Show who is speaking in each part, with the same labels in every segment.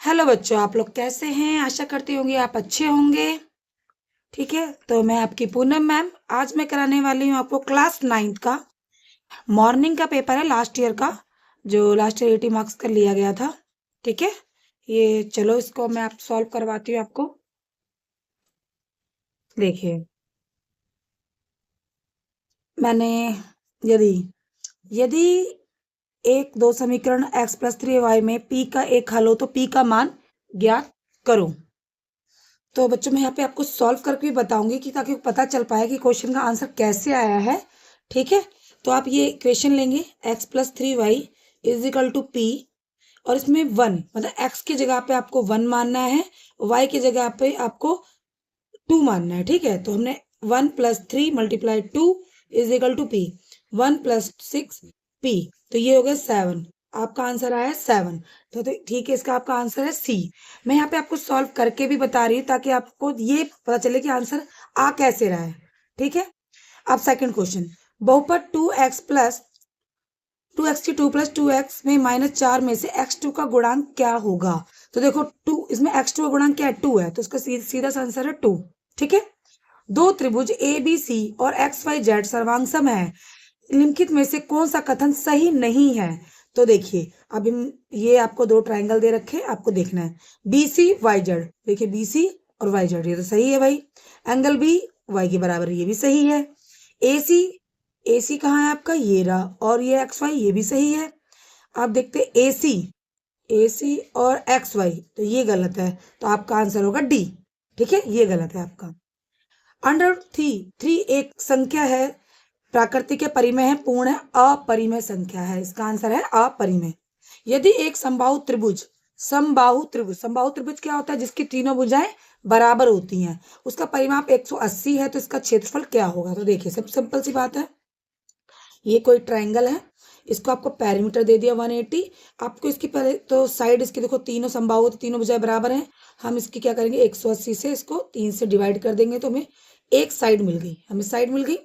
Speaker 1: Hello बच्चों, आप लोग कैसे हैं? आशा करती होंगी आप अच्छे होंगे। ठीक है, तो मैं आपकी पूनम मैम। आज मैं कराने वाली हूँ आपको क्लास 9th का मॉर्निंग का पेपर है, लास्ट ईयर का, जो लास्ट ईयर 80 मार्क्स का लिया गया था। ठीक है, ये चलो इसको मैं आप सॉल्व करवाती हूँ आपको। देखिए, मैंने यदि यदि एक दो समीकरण x प्लस 3y में p का एक हल हो तो p का मान ज्ञात करो। तो बच्चों मैं यहाँ पे आपको सॉल्व करके भी बताऊंगी कि ताकि पता चल पाए कि क्वेश्चन का आंसर कैसे आया है। ठीक है, तो आप ये इक्वेशन लेंगे x+3y is equal to p, और इसमें 1 मतलब x की जगह पे आपको 1 मानना है, y की जगह पे आपको 2 मानना है। ठीक है, तो हमने 1+3 multiply 2 is equal to p, 1+6 p, तो ये हो गया 7। आपका आंसर आया है 7। तो ठीक है, इसका आपका आंसर है सी। मैं यहाँ पे आपको सॉल्व करके भी बता रही हूँ ताकि आपको ये पता चले कि आंसर आ कैसे रहा है। ठीक है, अब सेकंड क्वेश्चन, बहुपद 2x में -4 में से x2 का गुणांक क्या होगा? तो देखो 2, इसमें x2 का गुणांक क्या है? 2 है, तो इसका सीधा सा आंसर है 2। ठीक है, दो त्रिभुज ए बी सी और एक्स वाई जेड सर्वांग है, निम्नलिखित में से कौन सा कथन सही नहीं है? तो देखिए, अब ये आपको दो ट्रायंगल दे रखे, आपको देखना है बी सी वाई जेड। देखिए बी सी और वाई जेड, ये तो सही है भाई। एंगल बी वाई के बराबर, ये भी सही है। ए सी कहाँ है आपका? ये रहा। और ये एक्स वाई, ये भी सही है। आप देखते ए सी और एक्स वाई, तो ये गलत है, तो आपका आंसर होगा डी। ठीक है, ये गलत है आपका। अंडर थ्री एक संख्या है, प्राकृतिक है, परिमेय है, पूर्ण है, अपरिमेय संख्या है। इसका आंसर है अपरिमेय। यदि एक समबाहु त्रिभुज क्या होता है? जिसकी तीनों भुजाएं बराबर होती हैं, उसका परिमाप 180 है, तो इसका क्षेत्रफल क्या होगा? तो देखिए, सब सिंपल सी बात है, ये कोई ट्रायंगल है, इसको आपको पेरीमीटर दे दिया 180। आपको इसकी पहले तो साइड इसकी देखो, तीनों समबाहु तो तीनों भुजाएं बराबर हैं। हम इसकी क्या करेंगे, 180 से इसको 3 से डिवाइड कर देंगे, तो हमें एक साइड मिल गई, हमें साइड मिल गई।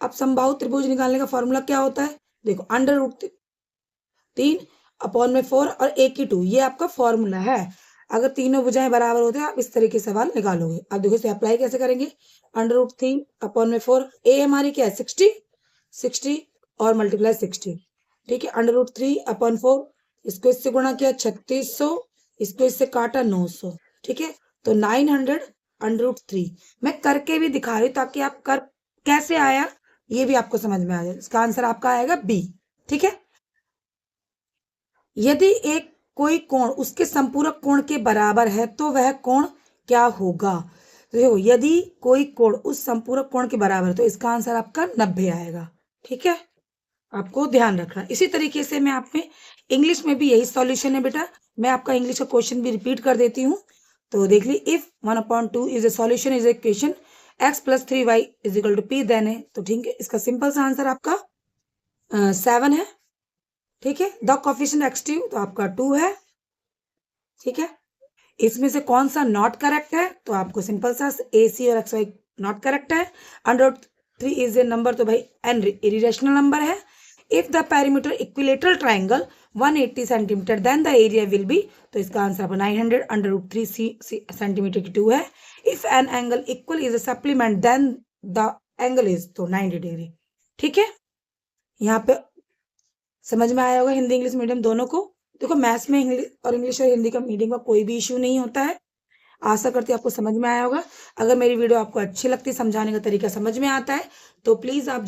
Speaker 1: अब समबाहु त्रिभुज निकालने का फॉर्मूला क्या होता है? देखो, √3/4 और एक की 2, ये आपका फॉर्मूला है। अगर तीनों भुजाएं बराबर होते हैं, आप इस तरीके से सवाल निकालोगे। अब देखो इसे अप्लाई कैसे करेंगे। √3/4, ए हमारी क्या है? 60 और मल्टीप्लाई 60। ठीक है, √3/4, इसको इससे गुणा किया 3600, इसको इससे काटा 900। ठीक है, तो 900 √3। मैं करके भी दिखा रही हूँ ताकि आप कर कैसे आया ये भी आपको समझ में आ जाए। इसका आंसर आपका आएगा बी। ठीक है, यदि एक कोई कोण उसके संपूरक कोण के बराबर है तो वह कोण क्या होगा? तो देखो, यदि कोई कोण उस संपूरक कोण के बराबर है तो इसका आंसर आपका 90 आएगा। ठीक है, आपको ध्यान रखना। इसी तरीके से मैं आप में इंग्लिश में भी यही सॉल्यूशन है बेटा। मैं आपका इंग्लिश का क्वेश्चन भी रिपीट कर देती हूँ, तो देख ली। If 1/2 is a solution is equation x+3y is equal to p, then है, तो ठीक है, इसका सिंपल सा आंसर आपका 7 है। ठीक है, द कोफिशिएंट x2 तो आपका 2 है। ठीक है, इसमें से कौन सा नॉट करेक्ट है? तो आपको सिंपल सा ए सी और एक्स वाई नॉट करेक्ट है। √3 इज ए नंबर, तो भाई एन इरेशनल नंबर है। If the perimeter equilateral triangle 180 centimetre then the area will be, तो इसका आंसर आपका 900 √3 सेंटीमीटर की 2 है। If an angle equal is a supplement then the angle is, तो 90 डिग्री। ठीक है, यहाँ पे समझ में आया होगा हिंदी इंग्लिश मीडियम दोनों को। देखो, मैथ्स में इंग्लिश और हिंदी का मीडियम का कोई भी इश्यू नहीं होता है। आशा करती हूँ आपको समझ में आया होगा। अगर मेरी वीडियो आपको अच्छी लगती है, समझाने का तरीका समझ में आता है, तो प्लीज़ आप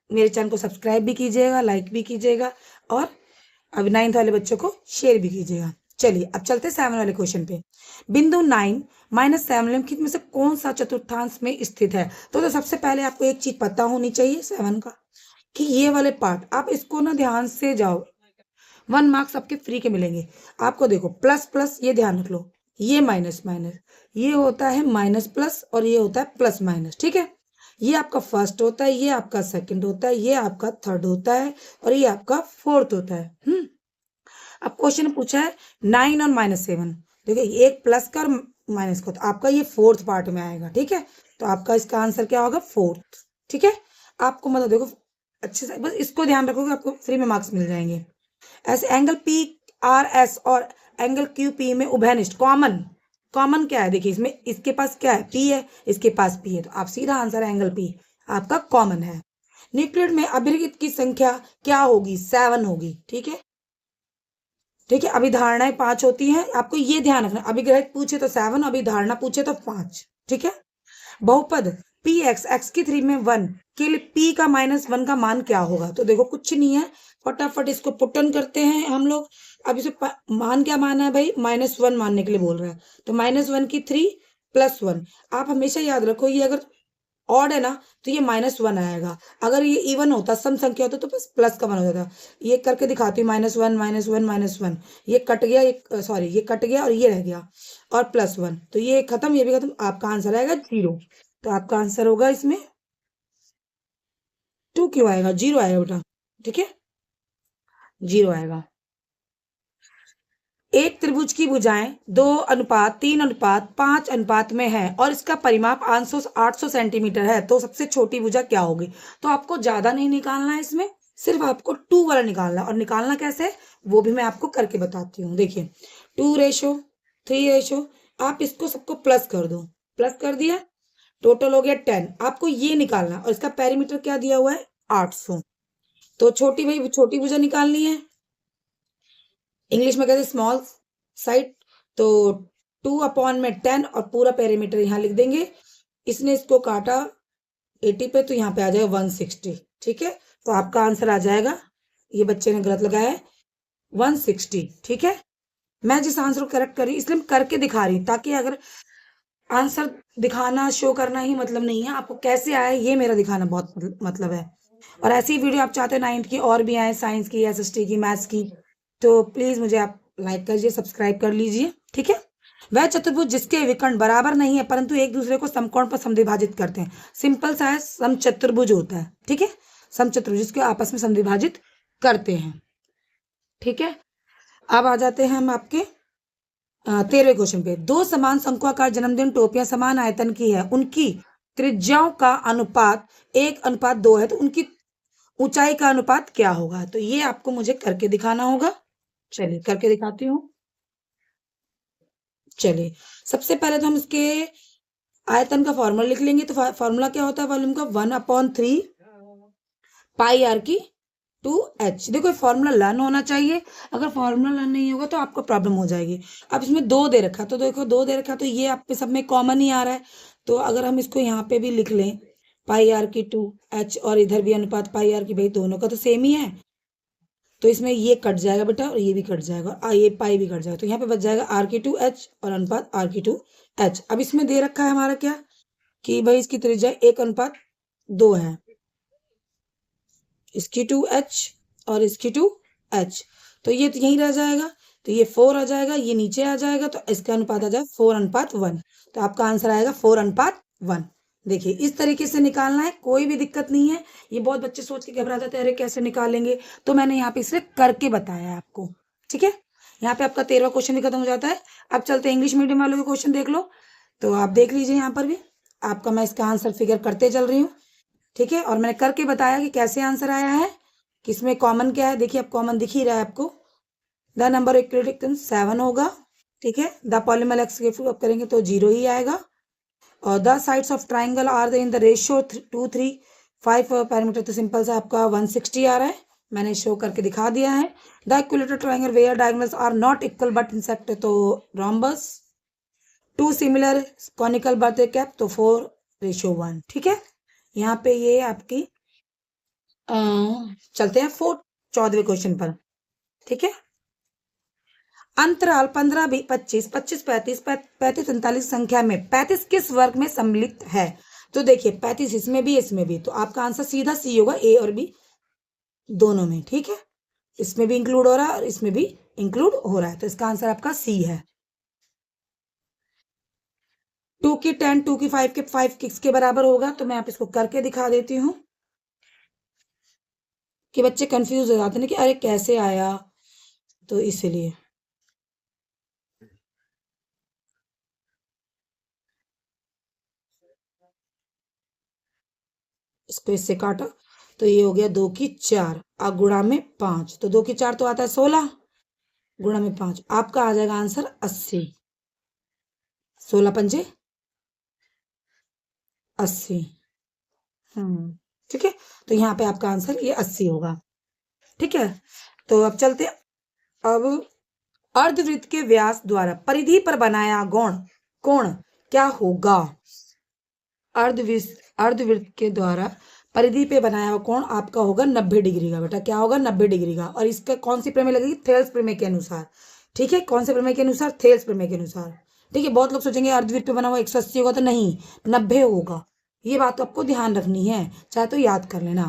Speaker 1: मेरे चैनल को सब्सक्राइब भी कीजिएगा, लाइक भी कीजिएगा, और अब 9th वाले बच्चों को शेयर भी कीजिएगा। चलिए, अब चलते हैं 7 वाले क्वेश्चन पे। बिंदु 9-7 निम्नलिखित में से कौन सा चतुर्थांश में स्थित है? तो सबसे पहले आपको एक चीज पता होनी चाहिए 7 का, कि ये वाले पार्ट आप इसको ना ध्यान से जाओ, 1 मार्क्स आपके फ्री के मिलेंगे। आपको देखो, प्लस प्लस ये ध्यान रख लो, ये माइनस माइनस, ये होता है माइनस प्लस और ये होता है प्लस माइनस। ठीक है, ये आपका फर्स्ट होता है, ये आपका सेकंड होता है, ये आपका थर्ड होता है, और ये आपका फोर्थ होता है। अब क्वेश्चन पूछा है 9 और -7, देखिए एक प्लस का और माइनस का, तो आपका ये फोर्थ पार्ट में आएगा। ठीक है, तो आपका इसका आंसर क्या होगा? फोर्थ। ठीक है, आपको मतलब देखो अच्छे से बस इसको ध्यान रखोगे, आपको फ्री में मार्क्स मिल जाएंगे। ऐसे एंगल पी आर एस और एंगल क्यू पी में उभयनिष्ठ कॉमन, कॉमन क्या है देखिए इसमें, इसके पास क्या है पी है, इसके पास पी है, तो आप सीधा आंसर एंगल पी आपका कॉमन है। न्यूक्लियड में अभिरहित की संख्या क्या होगी, 7 होगी। ठीक है, ठीक है, अभिधारणाएं 5 होती हैं, आपको ये ध्यान रखना, अभिग्रहित पूछे तो 7, अभिधारणा पूछे तो 5। ठीक है, बहुपद पी एक्स एक्स की 3 में 1 के लिए पी का -1 का मान क्या होगा, तो देखो कुछ नहीं है, फटाफट इसको पुटन करते हैं हम लोग। अब इसे मान क्या माना है भाई, -1 मानने के लिए बोल रहा है, तो -1 की 3 +1। आप हमेशा याद रखो ये अगर ऑड है ना तो ये -1 आएगा, अगर ये इवन होता सम संख्या होता तो बस प्लस का 1 हो जाता। ये करके दिखाती हूँ, -1 -1 -1, ये कट गया, ये सॉरी ये कट गया और ये रह गया और +1, तो ये खत्म, ये भी खत्म, आपका आंसर आएगा 0। तो आपका आंसर होगा इसमें 2 क्यों आएगा, 0 आएगा बेटा। ठीक है, 0 आएगा। एक त्रिभुज की भुजाएं 2:3:5 में है और इसका परिमाप 800 सेंटीमीटर है, तो सबसे छोटी भुजा क्या होगी। तो आपको ज्यादा नहीं निकालना है इसमें, सिर्फ आपको 2 वाला निकालना है, और निकालना कैसे है वो भी मैं आपको करके बताती हूँ। देखिए 2:3, आप इसको सबको प्लस कर दो, प्लस कर दिया, टोटल हो गया 10। आपको ये निकालना और इसका पेरीमीटर क्या दिया हुआ है 800, तो छोटी भाई छोटी भुजा निकालनी है, इंग्लिश में कहते हैं स्मॉल साइड, तो 2/10 और पूरा पेरीमीटर यहाँ लिख देंगे। इसने इसको काटा 80 पे, तो यहाँ पे आ जाएगा 160। ठीक है, तो आपका आंसर आ जाएगा, ये बच्चे ने गलत लगाया है, 160। ठीक है, मैं जिस आंसर को करेक्ट कर रही इसलिए मैं करके दिखा रही हूँ, ताकि अगर आंसर दिखाना शो करना ही मतलब नहीं है, आपको कैसे आए ये मेरा दिखाना बहुत मतलब है। और ऐसी वीडियो आप चाहते हैं 9th की और भी आए, साइंस की, एसएसटी की, मैथ्स की, तो प्लीज मुझे आप लाइक करिए, सब्सक्राइब कर लीजिए। ठीक है, वह चतुर्भुज जिसके विकर्ण बराबर नहीं है परंतु एक दूसरे को समकोण पर समद्विभाजित करते हैं, सिंपल सा है, समचतुर्भुज होता है। ठीक है, समचतुर्भुज जिसके आपस में समद्विभाजित करते हैं। ठीक है, अब आ जाते हैं हम आपके 13वें क्वेश्चन पे। दो समान शंक्वाकार जन्मदिन टोपियां समान आयतन की है, उनकी त्रिज्याओं का अनुपात 1:2 है, तो उनकी ऊंचाई का अनुपात क्या होगा। तो ये आपको मुझे करके दिखाना होगा, चलिए करके दिखाती हूँ। चलिए सबसे पहले तो हम इसके आयतन का फॉर्मूला लिख लेंगे, तो फॉर्मूला क्या होता है वॉल्यूम का, 1/3 पाई आर की 2h। देखो फॉर्मूला लर्न होना चाहिए, अगर फॉर्मूला लर्न नहीं होगा तो आपको प्रॉब्लम हो जाएगी। अब इसमें 2 दे रखा, तो देखो 2 दे रखा, तो ये आप पे सब में कॉमन ही आ रहा है, तो अगर हम इसको यहाँ पे भी लिख लें पाई आर की 2h, और इधर भी अनुपात पाई आर की, भाई दोनों का तो सेम ही है, तो इसमें ये कट जाएगा बेटा और ये भी कट जाएगा, ये पाई भी कट जाएगा, तो यहाँ पे बच जाएगा r/2h और अनुपात r/2h। अब इसमें दे रखा है हमारा क्या, कि भाई इसकी त्रिज्या 1:2 है, इसकी 2h और इसकी 2h, तो ये तो यहीं रह जाएगा, तो ये 4 आ जाएगा, ये नीचे आ जाएगा, तो इसका अनुपात आ जाएगा 4:1, तो आपका आंसर आएगा 4:1। देखिए इस तरीके से निकालना है, कोई भी दिक्कत नहीं है। ये बहुत बच्चे सोच के घबरा जाते हैं, अरे कैसे निकालेंगे, तो मैंने यहाँ पे इसलिए करके बताया है आपको। ठीक है, यहाँ पे आपका 13वां क्वेश्चन भी खत्म हो जाता है। अब चलते हैं इंग्लिश मीडियम वालों के क्वेश्चन देख लो, तो आप देख लीजिए यहाँ पर भी आपका, मैं इसका आंसर फिगर करते चल रही हूँ। ठीक है, और मैंने करके बताया कि कैसे आंसर आया है, किसमें कॉमन क्या है। देखिए अब कॉमन दिख ही रहा है आपको, द नंबर इक्विडिक्टेंस 7 होगा। ठीक है, द पॉलीमल एक्स के अप करेंगे तो 0 ही आएगा, और the sides of triangle are in the ratio 2:3:5 parameter, तो सिंपल सा आपका 160 आ रहा है, मैंने शो करके दिखा दिया है। The equilateral triangle where diagonals are not equal but intersect, तो rhombus. 2 similar conical birthday cap, तो 4:1। ठीक है, यहाँ पे ये आपकी चलते हैं 14वें क्वेश्चन पर। ठीक है, अंतराल 15 25 25 35 35 39 संख्या में 35 किस वर्ग में सम्मिलित है। तो देखिए 35 इसमें भी इसमें भी, तो आपका आंसर सीधा सी होगा, ए और बी दोनों में। ठीक है, इसमें भी इंक्लूड हो रहा है और इसमें भी इंक्लूड हो रहा है, तो इसका आंसर आपका सी है। 2 की 10 2 की 5 के 5 किसके बराबर होगा, तो मैं आप इसको करके दिखा देती हूँ, कि बच्चे कंफ्यूज हो जाते हैं कि अरे कैसे आया, तो इसलिए इसको इससे काटा, तो ये हो गया 2 की 4 गुणा में 5, तो 2 की 4 तो आता है 16, गुणा में 5, आपका आ जाएगा आंसर 80। 16 पंजे 80। ठीक है, तो यहाँ पे आपका आंसर ये 80 होगा। ठीक है, तो अब चलते, अब अर्धवृत्त के व्यास द्वारा परिधि पर बनाया कोण क्या होगा? अर्धवृत्त के द्वारा परिधि पे बनाया हुआ कोण आपका होगा 90 डिग्री का। बेटा क्या होगा? 90 डिग्री का। और इसका कौन सी प्रमेय लगेगी? थेल्स प्रमेय के अनुसार। ठीक है, कौन से प्रमेय के अनुसार? थेल्स प्रमेय के अनुसार। ठीक है, बहुत लोग सोचेंगे अर्धवृत्त पे बना हुआ 180 होगा, तो नहीं, 90 होगा। ये बात तो आपको ध्यान रखनी है, चाहे तो याद कर लेना।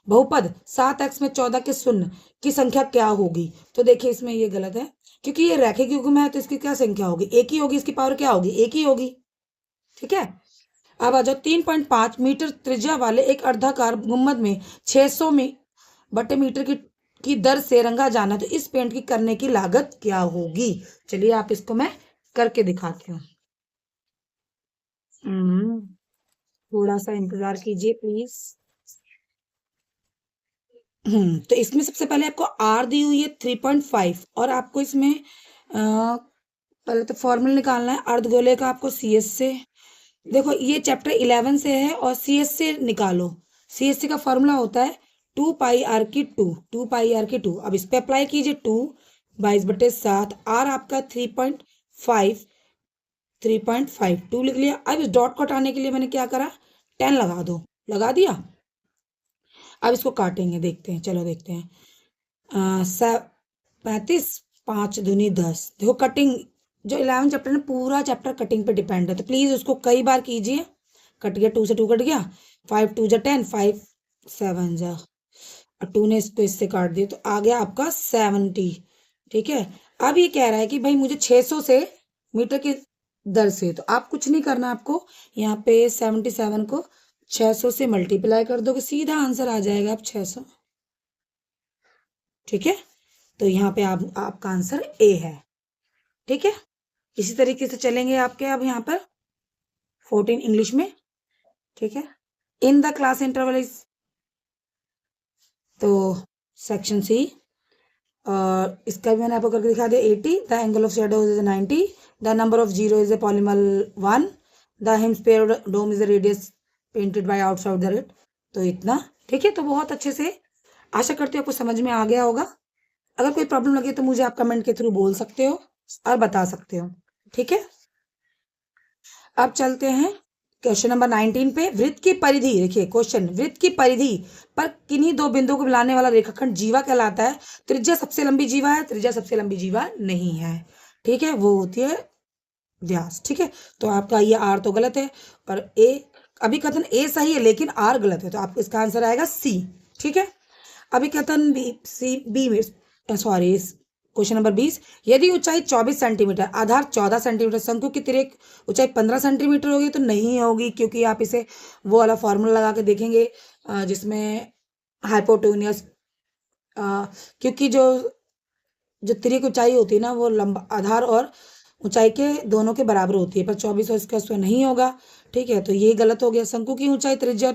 Speaker 1: बहुपद 7x में 14 के शून्य की संख्या क्या होगी? तो देखिए इसमें ये गलत है, क्योंकि ये रैखिक युग्म है, तो इसकी क्या संख्या होगी? एक ही होगी, इसकी पावर क्या होगी? एक ही होगी। ठीक है, अब आ जाओ 3.5 मीटर त्रिज्या वाले एक अर्धाकार गुंबद में 600 बटे मीटर की दर से रंगा जाना, तो इस पेंट की करने की लागत क्या होगी? चलिए आप इसको मैं करके दिखाती हूँ। थोड़ा सा इंतजार कीजिए प्लीज। तो इसमें सबसे पहले आपको आर दी हुई है 3.5, और आपको इसमें पहले तो फॉर्मूला निकालना है अर्धगोले का। आपको सीएस से, देखो ये चैप्टर 11 से है, और सीएस से निकालो। सीएस का फॉर्मूला होता है 2 पाई आर की 2। अब इस पे अप्लाई कीजिए 2 22/7। आर आपका 3.5 2 लिख लिया। अब इस डॉट को हटाने के लिए मैंने क्या करा? 10 लगा दो, लगा दिया। अब इसको काटेंगे, देखते हैं, चलो देखते हैं। 35 5 दूनी 10। देखो कटिंग, जो 11 चैप्टर है पूरा चैप्टर कटिंग पे डिपेंड है, तो प्लीज उसको कई बार कीजिए। कट गया, 2 से 2 कट गया, 5 2 जा 10, 5 7 जा, और 2 ने इसको इससे काट दिया, तो आ गया आपका 70। ठीक है, अब ये कह रहा है कि भाई मुझे 600 से मीटर की दर से, तो आप कुछ नहीं करना, आपको यहाँ पे 77 को 600 से मल्टीप्लाई कर दोगे, सीधा आंसर आ जाएगा आप 600। ठीक है, तो यहाँ पे आपका आंसर ए है। ठीक है, इसी तरीके से चलेंगे आपके अब यहाँ पर 14 इंग्लिश में। ठीक है, in the class interval is, तो सेक्शन सी, और इसका भी मैंने आपको करके दिखा दिया। 80, the angle of shadow is 90, the number of zero is a polynomial 1, the hemisphere dome is a radius painted by outside the red. तो इतना। ठीक है, तो बहुत अच्छे से, आशा करती हूँ आपको समझ में आ गया होगा। अगर कोई प्रॉब्लम लगे तो मुझे आप कमेंट के थ्रू बोल सकते हो और बता सकते हो। ठीक है, अब चलते हैं क्वेश्चन नंबर 19 पे। वृत्त की परिधि, देखिए क्वेश्चन, वृत्त की परिधि पर किन्हीं दो बिंदुओं को मिलाने वाला रेखाखंड जीवा कहलाता है। त्रिज्या सबसे लंबी जीवा है, त्रिज्या सबसे लंबी जीवा नहीं है। ठीक है, वो होती है व्यास। ठीक है, तो आपका ये आर तो गलत है, और ए, अभी कथन ए सही है लेकिन आर गलत है, तो आपका इसका आंसर आएगा सी। ठीक है, अभी कथन बी, सी बी में, सॉरी, क्वेश्चन नंबर 20, यदि ऊंचाई 24 सेंटीमीटर, आधार 14 सेंटीमीटर, शंकु की तिर्यक ऊंचाई 15 सेंटीमीटर होगी, तो नहीं होगी, क्योंकि आप इसे वो वाला फॉर्मूला लगा के देखेंगे जिसमें हाइपोटेन्यूस, क्योंकि जो जो तिर्यक ऊंचाई होती है ना, वो लंबा आधार और ऊंचाई के दोनों के बराबर होती है, पर 24 और इसका उसमें नहीं होगा। ठीक है, तो ये गलत हो गया। शंकु की ऊंचाई त्रिज्या और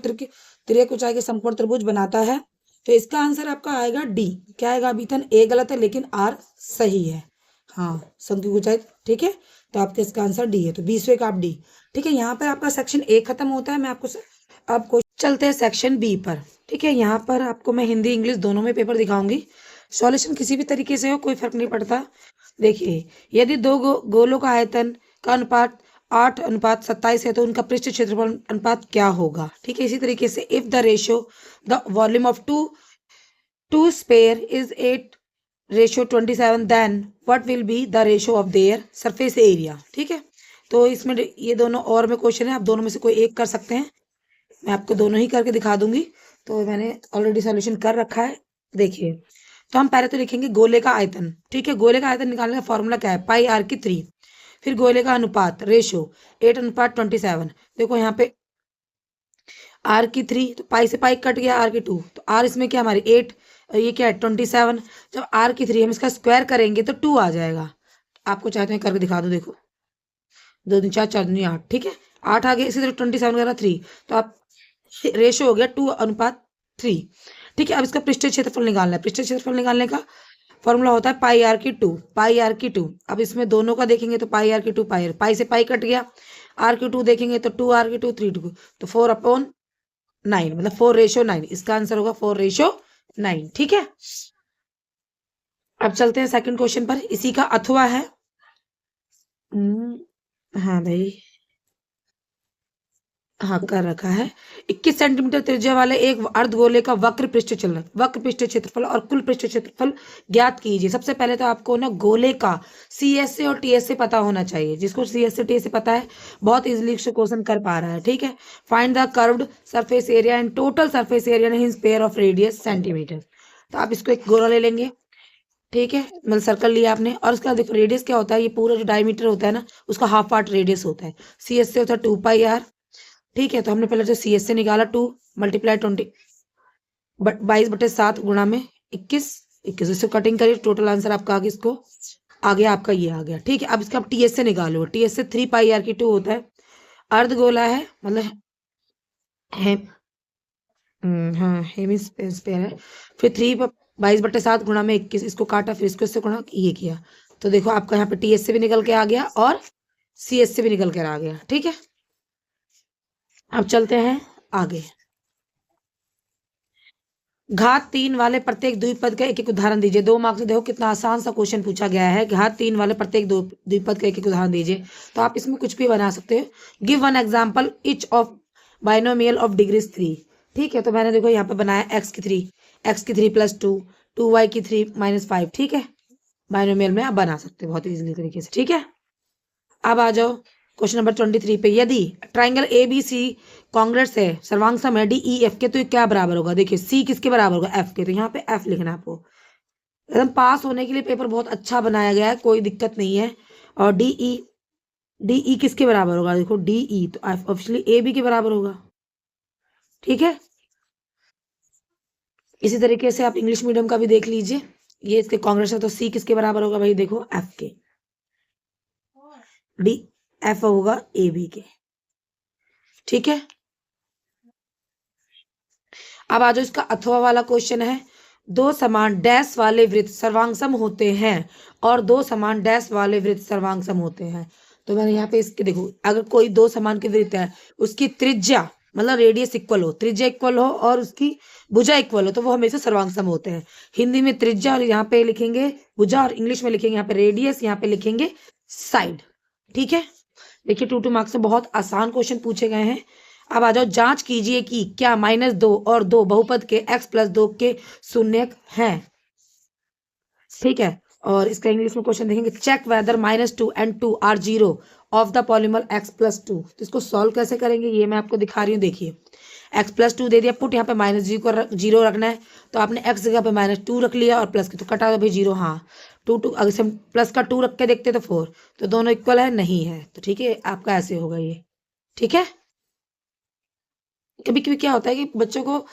Speaker 1: तिर्यक ऊंचाई के समकोण त्रिभुज बनाता है, तो इसका आंसर आपका आएगा डी। क्या आएगा? अभी तक ए गलत है लेकिन आर सही है। हाँ, शंकु की ऊंचाई। ठीक है, तो आपका इसका आंसर डी है, तो 20वें का आप डी। ठीक है, यहाँ पर आपका सेक्शन ए खत्म होता है। मैं आपको आपको चलते हैं सेक्शन बी पर। ठीक है, यहाँ पर आपको मैं हिंदी इंग्लिश दोनों में पेपर दिखाऊंगी। सॉल्यूशन किसी भी तरीके से हो, कोई फर्क नहीं पड़ता। देखिए, यदि दो गोलों का आयतन का अनुपात 8:27 है, तो उनका पृष्ठ क्षेत्रफल अनुपात क्या होगा? ठीक है, इसी तरीके से if the ratio the volume of two sphere is 8:27, then what will be the ratio of their surface area. ठीक है, तो इसमें ये दोनों और में क्वेश्चन है, आप दोनों में से कोई एक कर सकते हैं। मैं आपको दोनों ही करके दिखा दूंगी, तो मैंने ऑलरेडी सॉल्यूशन कर रखा है। देखिए, तो हम पहले तो लिखेंगे गोले का आयतन। ठीक है, गोले का आयतन निकालने का फॉर्मूला क्या है? पाई आर की 3। फिर गोले का अनुपात रेशियो 8:27। देखो यहाँ पे आर की 3, तो पाई से पाई कट गया, आर की 2, तो आर इसमें क्या हमारी 8, ये क्या है 27। जब आर की 3 हम इसका स्क्वायर करेंगे तो 2 आ जाएगा। आपको चाहते हैं करके दिखा दो, देखो 2 दूनी 4 4 दूनी 8। ठीक है, 8 आ गया, इसी तरह 27 वगैरह 3, तो आप रेशियो हो गया 2:3। ठीक है, अब इसका पृष्ठीय क्षेत्रफल निकालना है। पृष्ठीय क्षेत्रफल निकालने का फॉर्मूला होता है पाई आर की 2, पाई आर की 2। अब इसमें दोनों का देखेंगे तो पाई आर की 2, पाई आर, पाई से पाई कट गया, आर की 2 देखेंगे तो 2 आर की 2, 3 तो 4/9, मतलब 4:9। इसका आंसर होगा 4:9। ठीक है, अब चलते हैं सेकंड क्वेश्चन पर, इसी का अथवा है। हाँ भाई, हाँ कर रखा है। 21 सेंटीमीटर त्रिज्या वाले एक अर्धगोले का वक्र पृष्ठ चलन, वक्र पृष्ठ क्षेत्रफल और कुल पृष्ठ क्षेत्रफल ज्ञात कीजिए। सबसे पहले तो आपको ना गोले का सीएसए और टीएसए पता होना चाहिए। जिसको सीएसए टीएसए पता है बहुत इजीली क्वेश्चन कर पा रहा है। ठीक है, find the curved surface area and total surface area in his pair of radius centimetre. तो आप इसको एक गोला ले लेंगे, ठीक है, मतलब सर्कल लिया आपने, और उसका देखो रेडियस क्या होता है, ये पूरा जो डायमीटर होता है ना उसका हाफ पार्ट रेडियस होता है। सीएसए होता है 2πr। ठीक है, तो हमने पहले जो सीएस से निकाला 2 × 20 22/7 गुणा में 21 इससे कटिंग करिए, टोटल आंसर आपका आ गया, इसको आ गया आपका, ये आ गया। ठीक है, अब इसका टीएस से निकालो, टीएस से 3πr की 2 होता है, अर्धगोला है मतलब है, हाँ हेमिस्फीयर है। फिर 22/7 गुणा में 21, इसको काटा, फिर इसको इससे गुणा, ये किया, तो देखो आपका यहाँ पे टीएस से भी निकल के आ गया और सीएस से भी निकल कर आ गया। ठीक है, अब चलते हैं आगे। घात 3 वाले प्रत्येक द्विपद का एक एक उदाहरण दीजिए। 2 मार्क्स से देखो कितना आसान सा क्वेश्चन पूछा गया है। घात 3 वाले प्रत्येक द्विपद का एक एक उदाहरण दीजिए, तो आप इसमें कुछ भी बना सकते हो। Give one example each of binomial of degrees 3। ठीक है, तो मैंने देखो यहाँ पे बनाया x की 3 + 2, 2y की 3 - 5। ठीक है, बाइनोमियल में आप बना सकते हो बहुत इजीली तरीके से। ठीक है, अब आ जाओ क्वेश्चन नंबर 23 पे। यदि triangle A B C congruent है, सर्वांग सम है डी ई एफ के, तो ये क्या बराबर होगा? देखिए सी किसके बराबर होगा? एफ के। तो यहाँ पे एफ लिखना है आपको। एकदम पास होने के लिए पेपर बहुत अच्छा बनाया गया है, कोई दिक्कत नहीं है। और डी ई किसके बराबर होगा? देखो डी ई तो ऑब्वियसली ए बी के बराबर होगा। ठीक है, इसी तरीके से आप इंग्लिश मीडियम का भी देख लीजिए, ये इसके कांग्रेस है तो सी किसके बराबर होगा भाई? देखो एफ के, डी एफ होगा ए बी के। ठीक है, अब आज इसका अथवा वाला क्वेश्चन है। दो समान डैश वाले वृत्त सर्वांगसम होते हैं और दो समान डैश वाले वृत्त सर्वांगसम होते हैं। तो मैंने यहाँ पे इसके देखो, अगर कोई दो समान के वृत्त है, उसकी त्रिज्या मतलब रेडियस इक्वल हो, त्रिज्या इक्वल हो और उसकी भुजा इक्वल हो, तो वो हमेशा सर्वांगसम होते हैं। हिंदी में त्रिज्या और यहाँ पे लिखेंगे भुजा, और इंग्लिश में लिखेंगे यहाँ पे रेडियस, यहाँ पे लिखेंगे साइड। ठीक है, देखिए 2 मार्क्स में बहुत आसान क्वेश्चन पूछे गए हैं। अब आ जाओ, जांच कीजिए कि क्या -2 और 2 बहुपद के x + 2 के शून्यक हैं। ठीक है, और इसका इंग्लिश में क्वेश्चन देखेंगे, check whether -2 and 2 are 0 of the polymer x + 2। तो इसको सॉल्व कैसे करेंगे ये मैं आपको दिखा रही हूँ। देखिए x + 2 दे दिया पुट, यहाँ पे -0 रखना है, तो आपने x जगह पे -2 रख लिया और प्लस तो कटा भाई 0। हाँ 2 अगर से प्लस का 2 रख के देखते तो 4, तो दोनों इक्वल है, नहीं है, तो ठीक है आपका ऐसे होगा ये। ठीक है, कभी कभी क्या होता है कि बच्चों को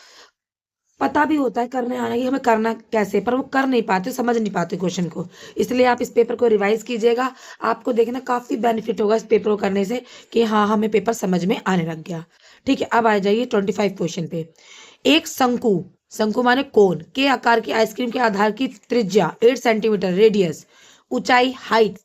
Speaker 1: पता भी होता है, करने आना कि हमें करना कैसे, पर वो कर नहीं पाते, समझ नहीं पाते क्वेश्चन को। इसलिए आप इस पेपर को रिवाइज कीजिएगा, आपको देखना काफी बेनिफिट होगा इस पेपर को करने से कि हाँ हमें पेपर समझ में आने लग गया। ठीक है, अब आ जाइए 25 क्वेश्चन पे। एक शंकु, शंकु माने कोन, के आकार की आइसक्रीम के आधार की त्रिज्या 8 सेंटीमीटर, रेडियस, ऊंचाई हाइट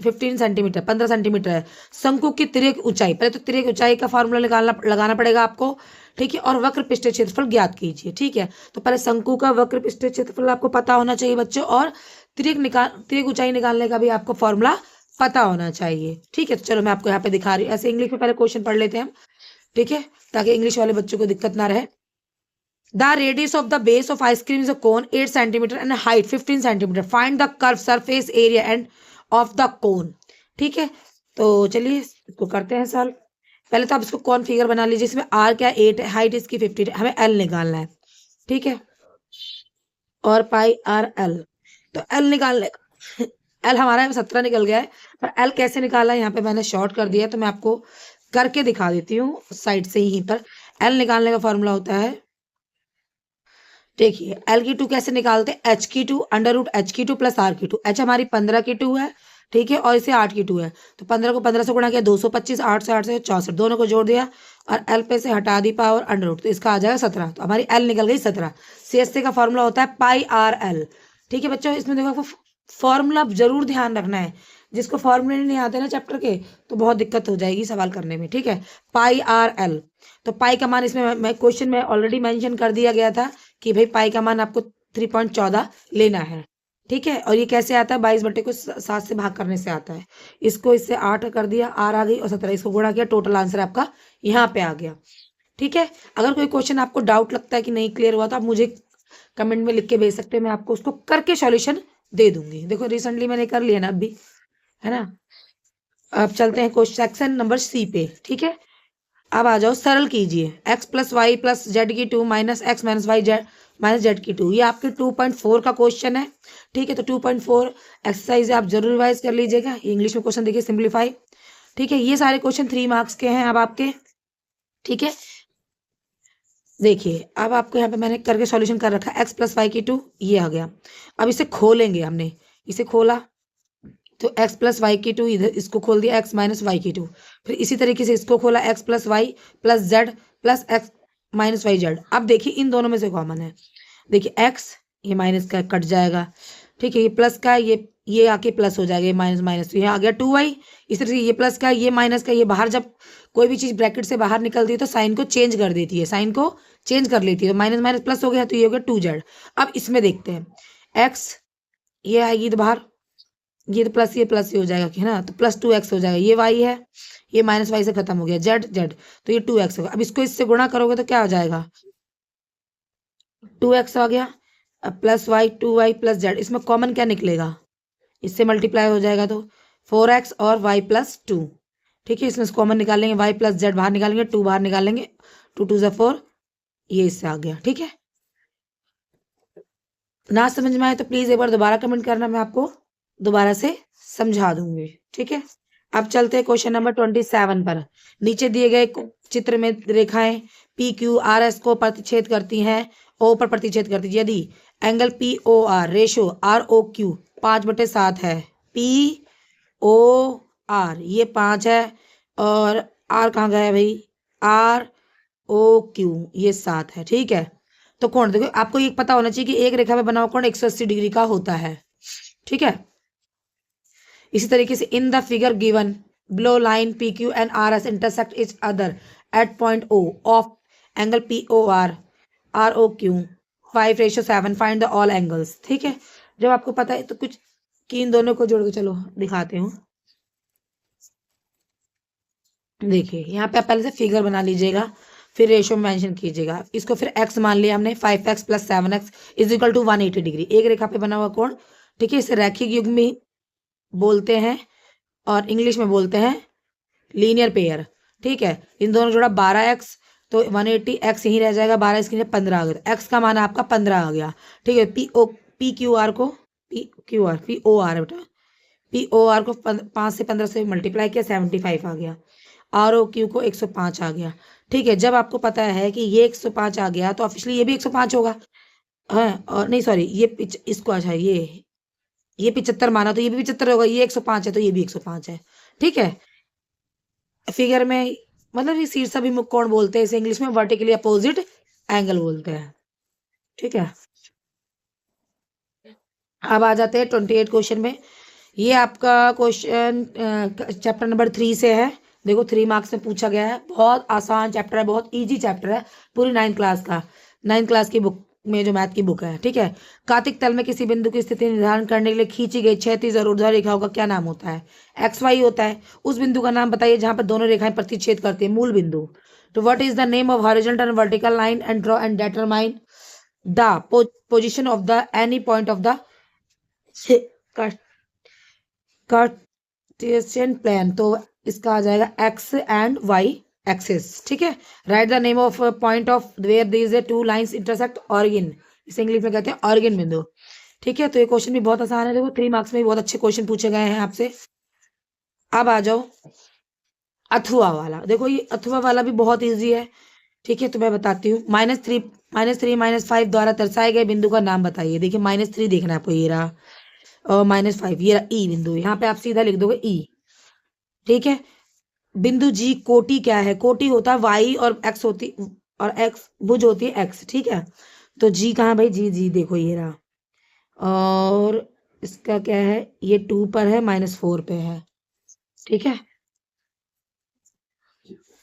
Speaker 1: 15 सेंटीमीटर 15 सेंटीमीटर है। शंकु की तिर्यक ऊंचाई, पहले तो तिर्यक ऊंचाई का फॉर्मूला लगाना पड़ेगा आपको। ठीक है, और वक्र पृष्ठ क्षेत्रफल ज्ञात कीजिए। ठीक है, तो पहले शंकु का वक्र पृष्ठ क्षेत्रफल आपको पता होना चाहिए बच्चों, और तिर्यक ऊंचाई निकालने का भी आपको फॉर्मूला पता होना चाहिए। ठीक है, तो चलो मैं आपको यहाँ पे दिखा रही हूँ, ऐसे इंग्लिश में पहले क्वेश्चन पढ़ लेते हैं हम। ठीक है, ताकि इंग्लिश वाले बच्चों को दिक्कत ना रहे। The radius of the base of ice cream is a cone 8 centimetre and height 15 centimetre. Find the curve surface area end of the cone. ठीक है, तो चलिए इसको करते हैं सॉल्व। पहले तो आप इसको कौन फिगर बना लीजिए, इसमें आर क्या 8 है, हाइट इसकी 15 है, हमें एल निकालना है। ठीक है, और πr/l, तो एल निकालने एल हमारा 17 निकल गया है, पर एल कैसे निकाला है यहाँ पे मैंने शॉर्ट कर दिया है, तो मैं आपको करके दिखा देती हूँ साइड से ही। पर एल निकालने का फॉर्मूला होता है, देखिए एल की 2 कैसे निकालते हैं, h की 2 √h की 2 + r की 2। h हमारी 15 की 2 है, ठीक है, और इसे 8 की 2 है, तो 15 को 15 से गुणा किया 225, 8 से 8 से 64, दोनों को जोड़ दिया और एल पे से हटा दी पावर √, तो इसका आ जाएगा 17। तो हमारी एल निकल गई 17। CSC का फॉर्मूला होता है πr/l। ठीक है बच्चों, इसमें देखो आपको फॉर्मूला जरूर ध्यान रखना है, जिसको फॉर्मूले नहीं आते ना चैप्टर के तो बहुत दिक्कत हो जाएगी सवाल करने में। ठीक है, पाई आर एल, तो पाई का मान इसमें मैं क्वेश्चन में ऑलरेडी मेंशन कर दिया गया था कि भाई पाई का मान आपको 3.14 लेना है। ठीक है, और ये कैसे आता है, 22 बटे को 7 से भाग करने से आता है। इसको इससे 8 कर दिया, आर आ गई और 17, इसको गुणा किया, टोटल आंसर आपका यहाँ पे आ गया। ठीक है, अगर कोई क्वेश्चन आपको डाउट लगता है कि नहीं क्लियर हुआ तो आप मुझे कमेंट में लिख के भेज सकते हैं, मैं आपको उसको करके सॉल्यूशन दे दूंगी। देखो रिसेंटली मैंने कर लिया ना अभी, है ना। अब चलते हैं क्वेश्चन सेक्शन नंबर सी पे। ठीक है, अब आ जाओ, सरल कीजिए। x plus y plus z की 2 minus x minus y z minus z की 2, ये आपके 2.4 का क्वेश्चन है। ठीक है, तो 2.4 एक्सरसाइज आप जरूर रिवाइज कर लीजिएगा। ये इंग्लिश में क्वेश्चन देखिए, सिंप्लीफाई। ठीक है, ये सारे क्वेश्चन 3 मार्क्स के हैं अब आपके। ठीक है, देखिए अब आपको यहाँ पे मैंने करके सॉल्यूशन कर रखा है। x प्लस वाई की 2 ये आ गया। अब इसे खोलेंगे, हमने इसे खोला तो x प्लस वाई की 2, इधर इसको खोल दिया x माइनस वाई की 2, फिर इसी तरीके से इसको खोला x plus y plus z plus x minus y z. अब देखिए इन दोनों में से कॉमन है, देखिए x ये माइनस का कट जाएगा। ठीक है, ये प्लस का ये आके प्लस हो जाएगा, ये माइनस माइनस, तो यहाँ आ गया 2y। इस तरह से ये प्लस का ये माइनस का ये बाहर, जब कोई भी चीज ब्रैकेट से बाहर निकलती है तो साइन को चेंज कर देती है, साइन को चेंज कर लेती है, तो माइनस माइनस प्लस हो गया, तो ये हो गया 2z। अब इसमें देखते हैं x, ये आएगी तो बाहर, ये तो प्लस ये प्लस ही हो जाएगा, है ना, तो प्लस 2x हो जाएगा। ये y है, ये माइनस वाई से खत्म हो गया, जेड जेड, तो ये 2x होगा। अब इसको इससे गुणा करोगे तो क्या हो जाएगा, 2x आ गया। अब plus y 2y plus z, इसमें कॉमन क्या निकलेगा, इससे मल्टीप्लाई हो जाएगा तो 4x और y प्लस 2। ठीक है, इसमें कॉमन निकालेंगे, y प्लस जेड बाहर निकालेंगे, 2 बाहर निकालेंगे, 2 2 4, ये इससे आ गया। ठीक है, ना समझ में आए तो प्लीज एक बार दोबारा कमेंट करना, मैं आपको दोबारा से समझा दूंगी। ठीक है, अब चलते हैं क्वेश्चन नंबर 27 पर। नीचे दिए गए चित्र में रेखाएं पी क्यू आर एस को प्रतिच्छेद करती हैं, ओ पर प्रतिच्छेद करती है। यदि angle P O R ratio R O Q 5/7 है, पी ओ आर ये 5 है, और आर कहाँ गया भाई, आर ओ क्यू ये 7 है। ठीक है, तो कोण देखो आपको ये पता होना चाहिए कि एक रेखा में बना हुआ कोण 180 डिग्री का होता है। ठीक है, इसी तरीके से in the figure given below line P Q and R S intersect each other at point O of angle P O R R O Q 5:7, find the all angles. ठीक है, जब आपको पता है तो कुछ कि इन दोनों को जोड़ के चलो दिखाते हूँ। देखिए यहाँ पे आप पहले से फिगर बना लीजिएगा, फिर रेशो मेंशन कीजिएगा। इसको फिर x मान लिया हमने, 5x plus 7x is equal to 180 degree, एक रेखा पे बना हुआ कोण। ठीक है, इसे रैखिक युग्मी बोलते हैं और इंग्लिश में बोलते हैं लीनियर पेयर। ठीक है, इन दोनों जोड़ा 12x, तो 180 x यहीं रह जाएगा, 12 इसके 15 आ गया, x का मान आपका 15 आ गया। ठीक है, पी क्यू आर को पी ओ आर बेटा, पी ओ आर को 5 से 15 से मल्टीप्लाई किया, 75 आ गया। आर ओ क्यू को 105 आ गया। ठीक है, जब आपको पता है कि ये 105 आ गया तो ऑफिशियली ये भी 105 होगा। हाँ, और नहीं सॉरी, ये इसको अच्छा ये 75 माना तो ये भी 75 होगा, ये 105 है तो ये भी 105 है। ठीक है, फिगर में मतलब ये शीर्षाभिमुख कोण बोलते हैं, इसे इंग्लिश में वर्टिकली अपोजिट एंगल बोलते हैं। ठीक है, अब आ जाते हैं 28 क्वेश्चन में। ये आपका क्वेश्चन चैप्टर नंबर 3 से है। देखो 3 मार्क्स में पूछा गया है, बहुत आसान चैप्टर है, बहुत इजी चैप्टर है, पूरी 9th क्लास का, 9th क्लास की बुक में जो मैथ की बुक है। ठीक है, कार्तिक तल में किसी बिंदु की स्थिति निर्धारण करने के लिए खींची गई क्षैतिज और ऊर्ध्वाधर रेखाओं का क्या नाम होता है, एक्स वाई होता है। उस बिंदु का नाम बताइए जहां पर दोनों रेखाएं प्रतिच्छेद करती है, मूल बिंदु। तो what is the name of horizontal and vertical line and draw and determine the position of the any point of the Cartesian plan. तो इसका आ जाएगा एक्स एंड वाई एक्सिस। ठीक है, write the name of point of where these two lines intersect, origin, इसे English में कहते हैं origin बिंदु। ठीक है, तो ये क्वेश्चन भी बहुत आसान है, देखो 3 मार्क्स में भी बहुत अच्छे क्वेश्चन पूछे गए हैं आपसे। अब आ जाओ अथवा वाला। देखो ये अथवा वाला भी बहुत ईजी है। ठीक है, तो मैं बताती हूँ। -3 -5 द्वारा दर्शाए गए बिंदु का नाम बताइए। देखिए -3 देखना है आपको, ये रहा, और -5 ये रहा ई बिंदु, यहाँ पे आप सीधा लिख दोगे ई। ठीक है, बिंदु जी कोटि क्या है, कोटि होता है वाई और एक्स होती, और एक्स भुज होती है एक्स। ठीक है, तो जी कहाँ भाई, जी देखो ये रहा, और इसका क्या है, ये 2 पर है, -4 पे है। ठीक है,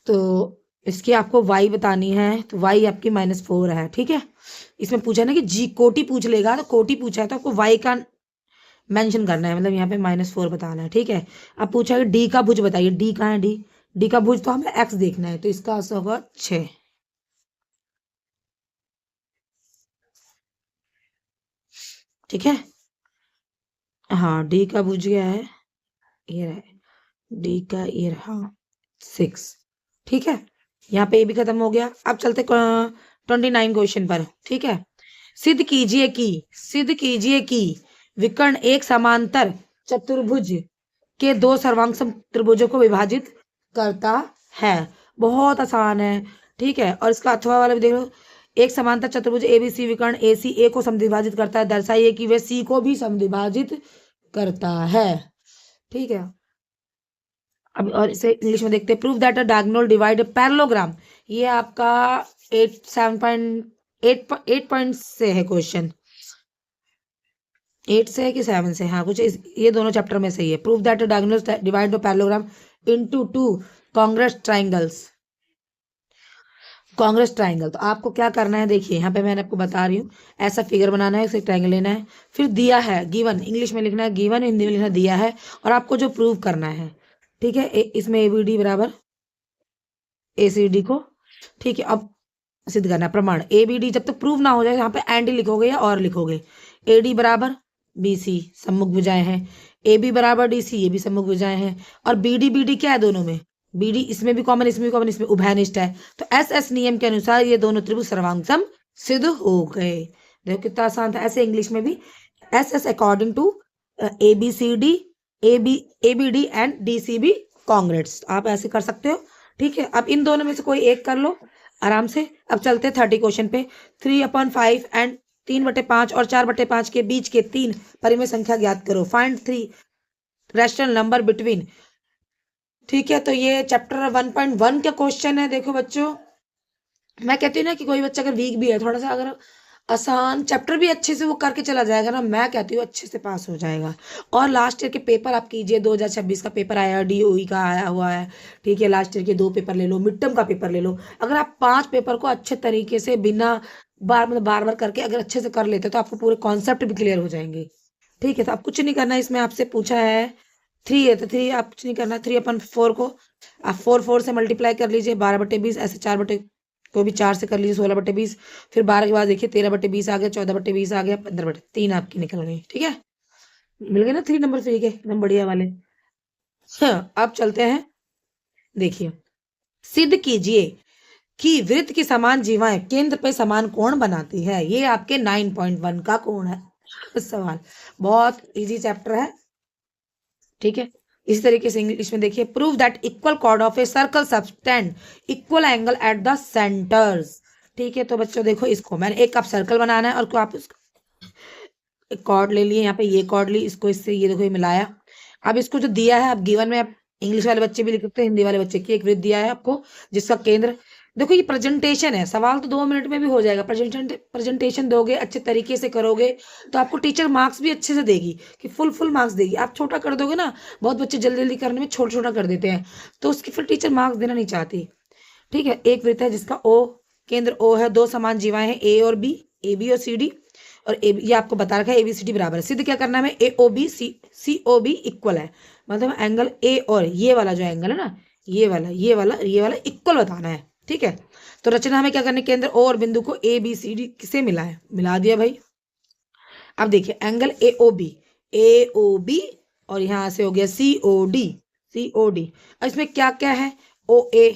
Speaker 1: तो इसकी आपको y बतानी है, तो y आपकी -4 है। ठीक है, इसमें पूछा ना कि जी कोटि पूछ लेगा, तो कोटि पूछा है तो आपको y का मेंशन करना है, मतलब यहाँ पे -4 बताना है। ठीक है, अब पूछा है डी का भुज बताइए, डी कहाँ है, डी का भुज तो हमें x देखना है, तो इसका आंसर होगा 6। ठीक है, हाँ डी का भुज गया है, ये रहा डी का, ये रहा 6। ठीक है, यहाँ पे ये भी खत्म हो गया। अब चलते 29 क्वेश्चन पर। ठीक है, सिद्ध कीजिए कि विकर्ण एक समांतर चतुर्भुज के दो सर्वांग त्रिभुजों को विभाजित करता है। बहुत आसान है। ठीक है, और इसका अथवा वाला भी देख लो। एक समांतर चतुर्भुज एबीसी विकर्ण एसी ए को समद्विभाजित करता है, दर्शाइए कि वे सी को भी समद्विभाजित करता है। ठीक है, अब और इसे इंग्लिश में देखते हैं। Prove that a diagonal divide a parallelogram. ये आपका 8 पॉइंट से है क्वेश्चन, 8 से है कि 7 से, हाँ कुछ ये दोनों चैप्टर में सही है। Prove that a diagonal divide a parallelogram into two Congress triangles. Congress triangle, तो आपको क्या करना है, देखिए यहाँ पे मैंने आपको बता रही हूँ, ऐसा फिगर बनाना है, उसे ट्राइंगल लेना है, फिर दिया है गिवन, इंग्लिश में लिखना है गिवन, हिंदी में लिखना दिया है, और आपको जो प्रूव करना है। ठीक है, इसमें ABD बराबर ACD को, ठीक है, अब सिद्ध करना है प्रमाण। ABD जब तक प्रूव ना हो जाए, यहाँ पे एंड लिखोगे या और लिखोगे। AD बराबर BC सम्मुख भुजाएं हैं, AB बराबर DC ये भी सम्मुख भुजाएं हैं, और BD क्या है दोनों में, BD इसमें भी कॉमन, इसमें भी कॉमन, इसमें उभयनिष्ठ है, तो SS नियम के अनुसार ये दोनों त्रिभुज सर्वांग सिद्ध हो गए। देखो कितना आसान था। ऐसे इंग्लिश में भी SS according to ABCD, ABD and DCB congruent, आप ऐसे कर सकते हो। ठीक है, अब इन दोनों में से कोई एक कर लो आराम से। अब चलते हैं 30 क्वेश्चन पे। 3/5 एंड 3/5 और 4/5 के बीच के 3 परिमेय संख्या ज्ञात करो। Find 3 rational number between. ठीक है, तो ये चैप्टर 1.1 का क्वेश्चन है। देखो बच्चों, मैं कहती हूँ ना कि कोई बच्चा अगर वीक भी है, थोड़ा सा अगर आसान चैप्टर भी अच्छे से वो करके चला जाएगा ना, मैं कहती हूँ अच्छे से पास हो जाएगा। और लास्ट ईयर के पेपर आप कीजिए, 2026 का पेपर आया, DOE का आया हुआ है। ठीक है, लास्ट ईयर के 2 पेपर ले लो, मिड टर्म का पेपर ले लो। अगर आप 5 पेपर को अच्छे तरीके से बिना बार बार करके अगर अच्छे से कर लेते तो आपको पूरे कॉन्सेप्ट भी क्लियर हो जाएंगे। ठीक है, तो आप कुछ नहीं करना, इसमें आपसे पूछा है 3 है, तो 3 आप कुछ नहीं करना, 3/4 को आप 4 से मल्टीप्लाई कर लीजिए, 12/20, ऐसे 4 बटे को भी 4 से कर लीजिए, 16/20, फिर 12 के बाद देखिए 13/20 आ गया, 14/20 आ गया, 15/3 आपकी निकल गई। ठीक है, मिल गए ना 3 नंबर फ्री के, एकदम बढ़िया वाले। हाँ, अब चलते हैं, देखिए सिद्ध कीजिए कि वृत्त की समान जीवाएं केंद्र पे समान कोण बनाती है। ये आपके 9.1 का कोण है सवाल, बहुत इजी चैप्टर है। ठीक है, इसी तरीके से इंग्लिश में देखिए। Prove that equal cord of a circle subtend equal angle at the centres. ठीक है, तो बच्चों देखो, इसको मैंने एक आप सर्कल बनाना है, और आप कॉर्ड ले लिए, यहाँ पे ये कॉर्ड ली, इसको इससे ये देखो ये मिलाया। अब इसको जो दिया है, अब गिवन में आप इंग्लिश वाले बच्चे भी लिख सकते हैं, हिंदी वाले बच्चे की, एक वृत्त दिया है आपको जिसका केंद्र, देखो ये प्रेजेंटेशन है, सवाल तो 2 मिनट में भी हो जाएगा। प्रेजेंटेशन दोगे, अच्छे तरीके से करोगे, तो आपको टीचर मार्क्स भी अच्छे से देगी, कि फुल मार्क्स देगी। आप छोटा कर दोगे ना, बहुत बच्चे जल्दी जल्दी करने में छोटा कर देते हैं, तो उसकी फिर टीचर मार्क्स देना नहीं चाहती। ठीक है, एक वृत्त है जिसका O केंद्र O है, 2 समान जीवाएं हैं A और B, AB और CD, और ये आपको बता रखा है ABCD बराबर है। सिद्ध क्या करना है, AOB COB इक्वल है, मतलब एंगल A और ये वाला जो एंगल है ना, ये वाला इक्वल बताना है। ठीक है, तो रचना हमें क्या करनी है, केंद्र O और बिंदु को ABCD किसे मिला है, मिला दिया भाई। अब देखिए एंगल AOB और यहां से हो गया COD। अब इसमें क्या क्या है, OA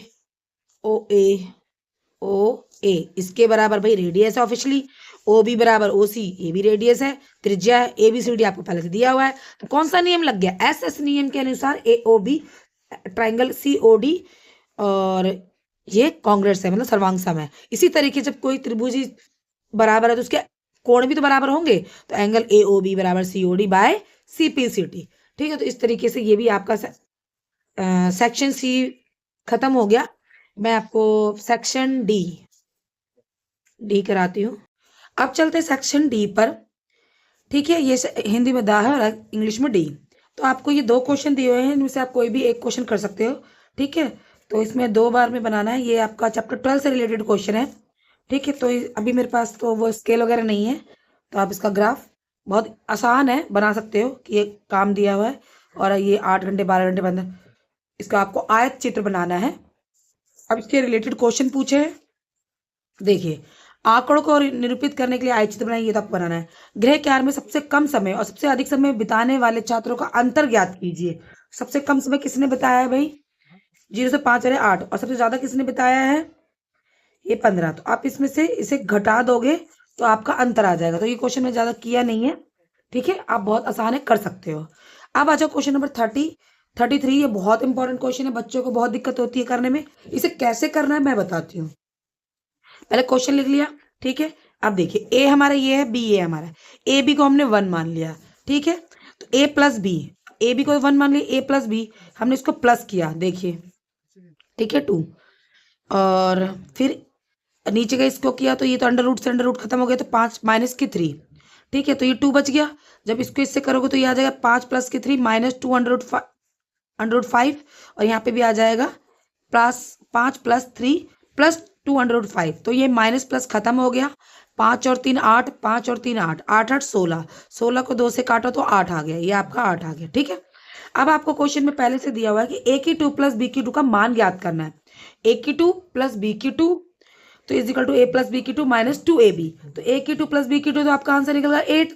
Speaker 1: इसके बराबर भाई रेडियस है ऑफिशियली, OB बराबर OC ये भी रेडियस है, त्रिज्या है, ABCD आपको पहले से दिया हुआ है, तो कौन सा नियम लग गया, SS नियम के अनुसार AOB ट्राइंगल COD और ये कांग्रेस है, मतलब सर्वांग है। इसी तरीके जब कोई त्रिभुज बराबर है तो उसके कोण भी तो बराबर होंगे, तो एंगल AOB बराबर COD बाय CPCT। ठीक है, तो इस तरीके से ये भी आपका सेक्शन C खत्म हो गया। मैं आपको सेक्शन डी कराती हूँ। अब चलते सेक्शन डी पर। ठीक है, ये हिंदी में दा है और इंग्लिश में डी। तो आपको ये 2 क्वेश्चन दिए हुए हैं, इनमें से आप कोई भी एक क्वेश्चन कर सकते हो। ठीक है, तो इसमें 2 बार में बनाना है। ये आपका चैप्टर 12 से रिलेटेड क्वेश्चन है। ठीक है, तो अभी मेरे पास तो वो स्केल वगैरह नहीं है, तो आप इसका ग्राफ बहुत आसान है, बना सकते हो कि ये काम दिया हुआ है और ये 8 घंटे 12 घंटे बंद। इसका आपको आयत चित्र बनाना है। अब इसके रिलेटेड क्वेश्चन पूछे हैं। देखिए, आंकड़ों को निरूपित करने के लिए आयत चित्र बनाइए, ये तो आपको बनाना है। गृह कार्य में सबसे कम समय और सबसे अधिक समय बिताने वाले छात्रों का अंतर ज्ञात कीजिए। सबसे कम समय किसने बताया है भाई? 0 से 5 वाले 8, और सबसे ज्यादा किसने बताया है? ये 15। तो आप इसमें से इसे घटा दोगे तो आपका अंतर आ जाएगा। तो ये क्वेश्चन में ज्यादा किया नहीं है। ठीक है, आप बहुत आसान है, कर सकते हो। अब आ जाओ क्वेश्चन नंबर 33। ये बहुत इंपॉर्टेंट क्वेश्चन है, बच्चों को बहुत दिक्कत होती है करने में। इसे कैसे करना है मैं बताती हूँ। पहले क्वेश्चन लिख लिया। ठीक है, अब देखिए, ए हमारा ये है, बी ये हमारा है। ए बी को हमने 1 मान लिया। ठीक है, तो ए प्लस बी, ए बी को 1 मान लिया, ए प्लस बी हमने इसको प्लस किया, देखिए। ठीक है, 2। और फिर नीचे का इसको किया तो ये तो अंडर रूट से अंडर रूट खत्म हो गया, तो 5 माइनस की 3। ठीक है, तो ये 2 बच गया। जब इसको इससे करोगे तो ये आ जाएगा 5 प्लस की 3 माइनस 2 अंडर रूट 5। और यहाँ पे भी आ जाएगा plus 5 plus 3 plus 2 under root 5। तो ये माइनस प्लस खत्म हो गया। 5 और 3 8, 5 और 3 8, 8 8 16। 16 को 2 से काटो तो 8 आ गया, ये आपका 8 आ गया। ठीक है, अब आपको क्वेश्चन में पहले से दिया हुआ है कि ए की 2 प्लस बी की 2 का मान ज्ञात करना है। ए की 2 प्लस बी की 2 तो is equal to A plus B की 2 माइनस 2ab। तो ए की 2 प्लस बी की 2 तो आपका आंसर निकल गया 8,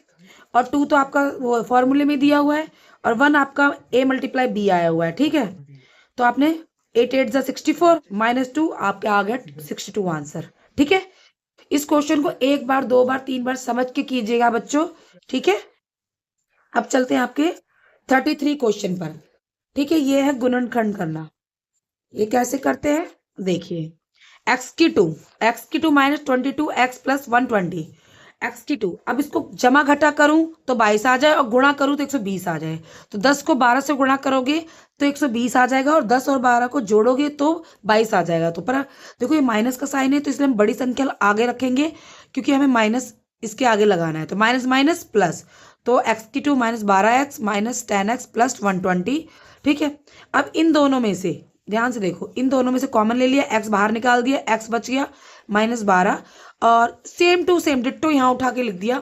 Speaker 1: और 2 तो आपका वो फॉर्मूले में दिया हुआ है, और 1 आपका a मल्टीप्लाई बी आया हुआ है। ठीक है, तो आपने 8 8 जा 64 माइनस 2 आपका आ गया 62 आंसर। ठीक है, इस क्वेश्चन को 1 बार 2 बार 3 बार समझ के कीजिएगा बच्चों। ठीक है, अब चलते हैं आपके 33 क्वेश्चन पर। ठीक है, ये है गुणनखंड करना। ये कैसे करते हैं देखिए। एक्स की two minus 22 x plus 120। X की 2, अब इसको जमा घटा करूं तो 22 आ जाए और गुणा करूं तो 120 आ जाए। तो 10 को 12 से गुणा करोगे तो 120 आ जाएगा, और 10 और 12 को जोड़ोगे तो 22 आ जाएगा। तो पर देखो ये माइनस का साइन है, तो इसलिए हम बड़ी संख्या आगे रखेंगे, क्योंकि हमें माइनस इसके आगे लगाना है। तो माइनस माइनस प्लस, तो एक्स की 2 minus 12x minus 10x plus 120। ठीक है, अब इन दोनों में से ध्यान से देखो, इन दोनों में से कॉमन ले लिया, x बाहर निकाल दिया, x बच गया माइनस 12, और सेम टू सेम डिट्टो यहाँ उठा के लिख दिया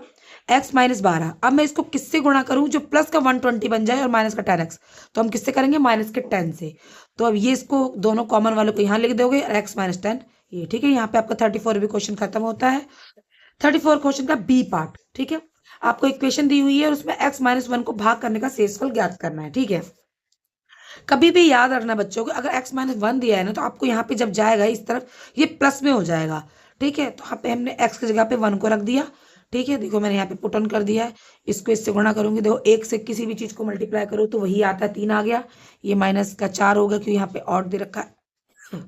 Speaker 1: x माइनस 12। अब मैं इसको किससे गुणा करूं जो प्लस का 120 बन जाए और माइनस का 10x, तो हम किससे करेंगे? माइनस के 10 से। तो अब ये इसको दोनों कॉमन वालों को यहाँ लिख दोगे, x माइनस 10 ये। ठीक है, यहाँ पे आपका 34 भी क्वेश्चन खत्म होता है। 34 क्वेश्चन का बी पार्ट। ठीक है, आपको इक्वेशन दी हुई है और उसमें x माइनस 1 को भाग करने का शेषफल ज्ञात करना है। ठीक है, कभी भी याद रखना बच्चों को, अगर x माइनस 1 दिया है ना, तो आपको यहाँ पे जब जाएगा इस तरफ ये प्लस में हो जाएगा। ठीक है, तो यहाँ पे हमने x की जगह पे 1 को रख दिया। ठीक है, देखो मैंने यहाँ पे पुट ऑन कर दिया है। इसको इससे गुणा करूंगी, देखो 1 से किसी भी चीज को मल्टीप्लाई करो तो वही आता है, 3 आ गया। ये माइनस का 4 होगा क्योंकि यहाँ पे ऑड दे रखा है।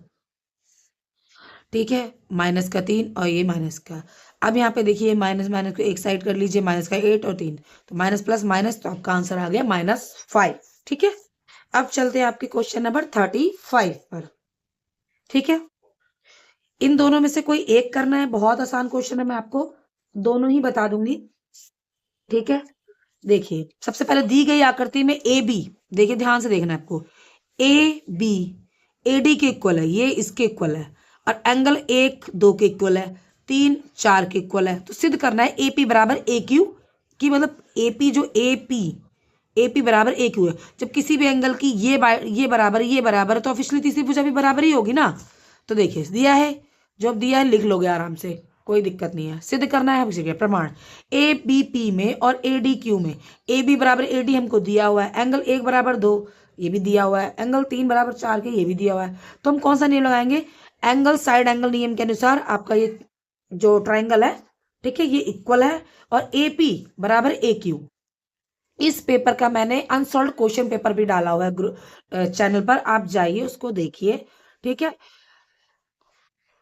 Speaker 1: ठीक है, माइनस का 3 और ये माइनस का। अब यहाँ पे देखिए माइनस माइनस को एक साइड कर लीजिए, माइनस का 8 और 3, तो माइनस प्लस माइनस, तो आपका आंसर आ गया -5। ठीक है, अब चलते हैं आपके क्वेश्चन नंबर 35 पर। ठीक है, इन दोनों में से कोई एक करना है, बहुत आसान क्वेश्चन है, मैं आपको दोनों ही बता दूंगी। ठीक है, देखिए सबसे पहले दी गई आकृति में ए बी, देखिए ध्यान से देखना है आपको, ए बी ए डी के इक्वल है, ये इसके इक्वल है, और एंगल 1 2 के इक्वल है, 3 4 के इक्वल है। तो सिद्ध करना है ए पी बराबर ए क्यू की, मतलब ए पी जो ए पी बराबर ए क्यू है। जब किसी भी एंगल की ये बराबर है, तो ऑब्वियसली तीसरी भुजा भी बराबर ही होगी ना। तो देखिए दिया है, जो अब दिया है लिख लोगे आराम से, कोई दिक्कत नहीं है। सिद्ध करना है किसी के प्रमाण, ए बी पी में और ए डी क्यू में, ए बी बराबर ए डी हमको दिया हुआ है, एंगल 1 बराबर 2 ये भी दिया हुआ है, एंगल 3 बराबर 4 के ये भी दिया हुआ है। तो हम कौन सा नियम लगाएंगे? एंगल साइड एंगल नियम के अनुसार आपका ये जो ट्राइंगल है, ठीक है, ये इक्वल है, और ए पी बराबर ए क्यू। इस पेपर का मैंने अनसॉल्व क्वेश्चन पेपर भी डाला हुआ है चैनल पर, आप जाइए उसको देखिए। ठीक है,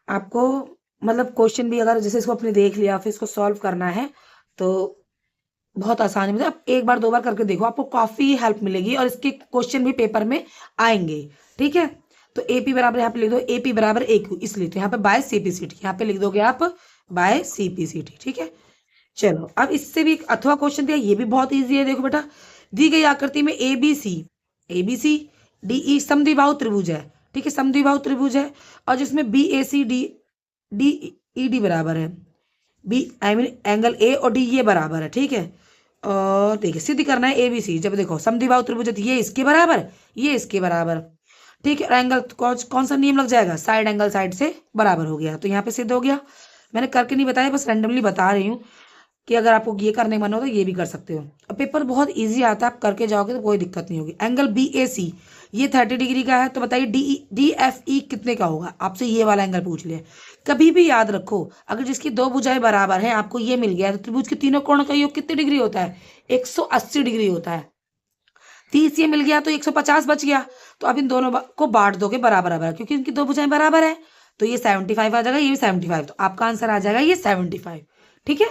Speaker 1: आपको मतलब क्वेश्चन भी अगर जैसे इसको आपने देख लिया फिर इसको सॉल्व करना है तो बहुत आसानी, मतलब आप 1 बार 2 बार करके देखो, आपको काफी हेल्प मिलेगी, और इसके क्वेश्चन भी पेपर में आएंगे। ठीक है, तो एपी बराबर यहाँ पे लिख दो, एपी बराबर ए क्यू, इसलिए तो यहाँ पे बाय सीपीसीटी यहाँ पे लिख दोगे आप बाय सीपीसीटी। ठीक है, चलो अब इससे भी एक अथवा क्वेश्चन दिया, ये भी बहुत इजी है। देखो बेटा, दी गई आकृति में ए बी सी डी ई समद्विबाहु त्रिभुज है। ठीक है, समद्विबाहु त्रिभुज है और जिसमें B A C D D E D बराबर है, B I mean angle A और डी ये बराबर है। ठीक है, और देखिए सिद्ध करना है ए बी सी। जब देखो समद्विबाहु त्रिभुज है तो ये इसके बराबर, ये इसके बराबर। ठीक है, और एंगल कौन सा नियम लग जाएगा, साइड एंगल साइड से बराबर हो गया, तो यहाँ पे सिद्ध हो गया। मैंने करके नहीं बताया, बस रैंडमली बता रही हूँ कि अगर आपको ये करने मन हो तो ये भी कर सकते हो। अब पेपर बहुत इजी आता है, आप करके जाओगे तो कोई दिक्कत नहीं होगी। एंगल बी ए सी ये 30 डिग्री का है, तो बताइए डी एफ ई कितने का होगा। आपसे ये वाला एंगल पूछ लिया। कभी भी याद रखो, अगर जिसकी दो भुजाएं बराबर हैं, आपको ये मिल गया, तो त्रिभुज के तीनों कोण का योग कितने डिग्री होता है, 180 डिग्री होता है। 30 ये मिल गया तो 150 बच गया, तो अब इन दोनों को बांट दोगे बराबर बराबर, क्योंकि इनकी दो भुजाएं बराबर है, तो ये 75 आ जाएगा, ये भी 75, तो आपका आंसर आ जाएगा ये 75। ठीक है,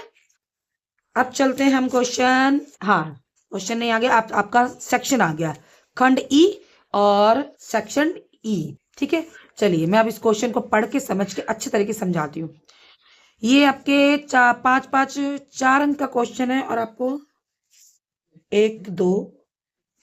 Speaker 1: अब चलते हैं हम क्वेश्चन, हाँ क्वेश्चन नहीं आ गया, आपका सेक्शन आ गया, खंड ई और सेक्शन ई। ठीक है, चलिए मैं अब इस क्वेश्चन को पढ़ के समझ के अच्छे तरीके से समझाती हूँ। ये आपके 4 अंक का क्वेश्चन है और आपको 1 2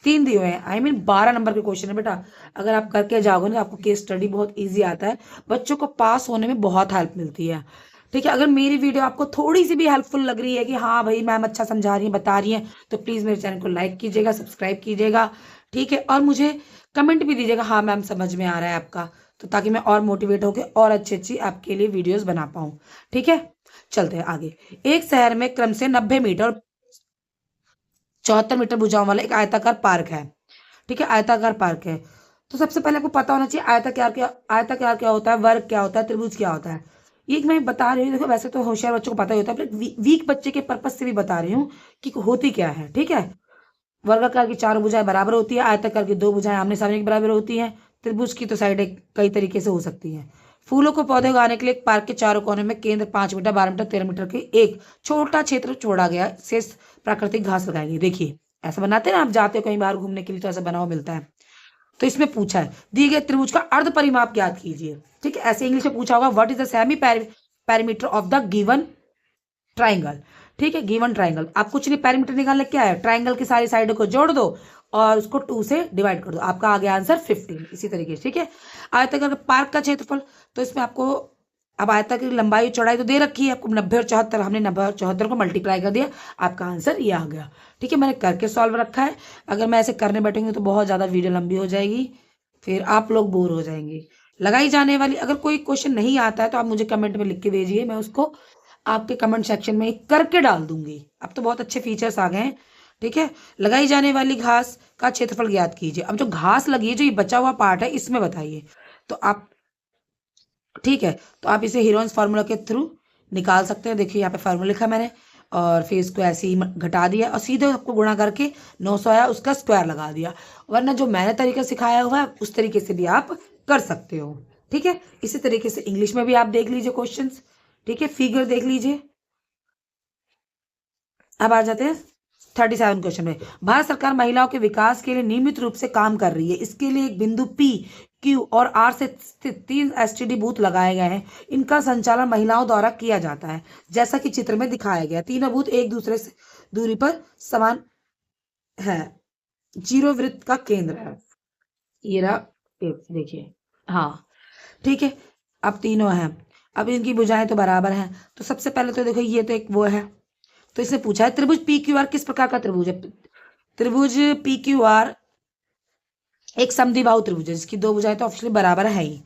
Speaker 1: 3 दिए हुए हैं, आई मीन 12 नंबर के क्वेश्चन है बेटा। अगर आप करके जाओगे ना, आपको केस स्टडी बहुत इजी आता है, बच्चों को पास होने में बहुत हेल्प मिलती है। ठीक है, अगर मेरी वीडियो आपको थोड़ी सी भी हेल्पफुल लग रही है कि हाँ भाई मैम अच्छा समझा रही है, बता रही है, तो प्लीज़ मेरे चैनल को लाइक कीजिएगा, सब्सक्राइब कीजिएगा। ठीक है, और मुझे कमेंट भी दीजिएगा, हाँ मैम समझ में आ रहा है आपका, तो ताकि मैं और मोटिवेट होकर और अच्छी अच्छी आपके लिए वीडियोज़ बना पाऊँ। ठीक है, चलते हैं आगे। एक शहर में क्रम से 90 मीटर 74 मीटर भुजाओं वाला एक आयताकार पार्क है। ठीक है, आयताकार पार्क है। तो सबसे पहले आपको पता होना चाहिए आयताकार क्या होता है, वर्ग क्या होता है, त्रिभुज क्या होता है। ये मैं बता रही हूँ, देखो वैसे तो होशियार बच्चों को पता ही होता है, पर वीक बच्चे के पर्पज से भी बता रही हूँ कि होती क्या है। ठीक है, वर्गाकार की 4 भुजाएं बराबर होती है, आयताकार की 2 भुजाएं आमने सामने के बराबर होती हैं, त्रिभुज की तो साइड कई तरीके से हो सकती है। फूलों को पौधे उगाने के लिए पार्क के चारों कोने में केंद्र 5 मीटर 12 मीटर 13 मीटर के एक छोटा क्षेत्र छोड़ा गया, शेष प्राकृतिक घास लगाएंगे। देखिए ऐसा बनाते हैं ना, आप जाते हो कहीं बाहर घूमने के लिए तो ऐसा बना हुआ मिलता है। तो इसमें पूछा है दिए गए त्रिभुज का अर्ध परिमाप ज्ञात कीजिए। ठीक है, ऐसे इंग्लिश में पूछा होगा, what is the semi parameter of the given triangle. ठीक है, गिवन ट्राइंगल, आप कुछ नहीं, पैरामीटर निकालने क्या है, ट्राइंगल की सारी साइडों को जोड़ दो और उसको 2 से डिवाइड कर दो, आपका आ गया आंसर 15। इसी तरीके से ठीक है, आयताकार पार्क का क्षेत्रफल, तो इसमें आपको अब आयताकार की लंबाई चौड़ाई तो दे रखी है आपको, 90 और 74, हमने 90 और 74 को मल्टीप्लाई कर दिया, आपका आंसर ये आ गया। ठीक है, मैंने करके सॉल्व रखा है, अगर मैं ऐसे करने बैठूंगी तो बहुत ज़्यादा वीडियो लंबी हो जाएगी, फिर आप लोग बोर हो जाएंगे। लगाई जाने वाली, अगर कोई क्वेश्चन नहीं आता है तो आप मुझे कमेंट में लिख के भेजिए, मैं उसको आपके कमेंट सेक्शन में करके डाल दूंगी। अब तो बहुत अच्छे फीचर्स आ गए हैं। ठीक है, लगाई जाने वाली घास का क्षेत्रफल ज्ञात कीजिए। अब जो घास लगी है, जो ये बचा हुआ पार्ट है, इसमें बताइए। तो आप, ठीक है, तो आप इसे हीरोन्स फार्मूला के थ्रू निकाल सकते हैं। देखिए यहाँ पे फार्मूला लिखा मैंने, और फिर इसको ऐसे ही घटा दिया और सीधे आपको गुणा करके 900 आया, उसका स्क्वायर लगा दिया। वरना जो मैंने तरीका सिखाया हुआ है उस तरीके से भी आप कर सकते हो। ठीक है, इसी तरीके से इंग्लिश में भी आप देख लीजिए क्वेश्चंस। ठीक है, फिगर देख लीजिए। अब आ जाते हैं 37 क्वेश्चन में। भारत सरकार महिलाओं के विकास के लिए नियमित रूप से काम कर रही है। इसके लिए एक बिंदु P, Q और R से स्थित 3 STD बूथ लगाए गए हैं। इनका संचालन महिलाओं द्वारा किया जाता है, जैसा कि चित्र में दिखाया गया। तीनों बूथ एक दूसरे से दूरी पर समान है। जीरो वृत्त का केंद्र है, ये रहा, देखिए, हाँ ठीक है। अब तीनों हैं, अब इनकी भुजाएं तो बराबर हैं। तो सबसे पहले तो देखो ये तो एक वो है, तो इसने पूछा है त्रिभुज PQR किस प्रकार का त्रिभुज है। त्रिभुज PQR एक समद्विबाहु त्रिभुज है, जिसकी 2 भुजाएं तो ऑब्वियसली बराबर है ही।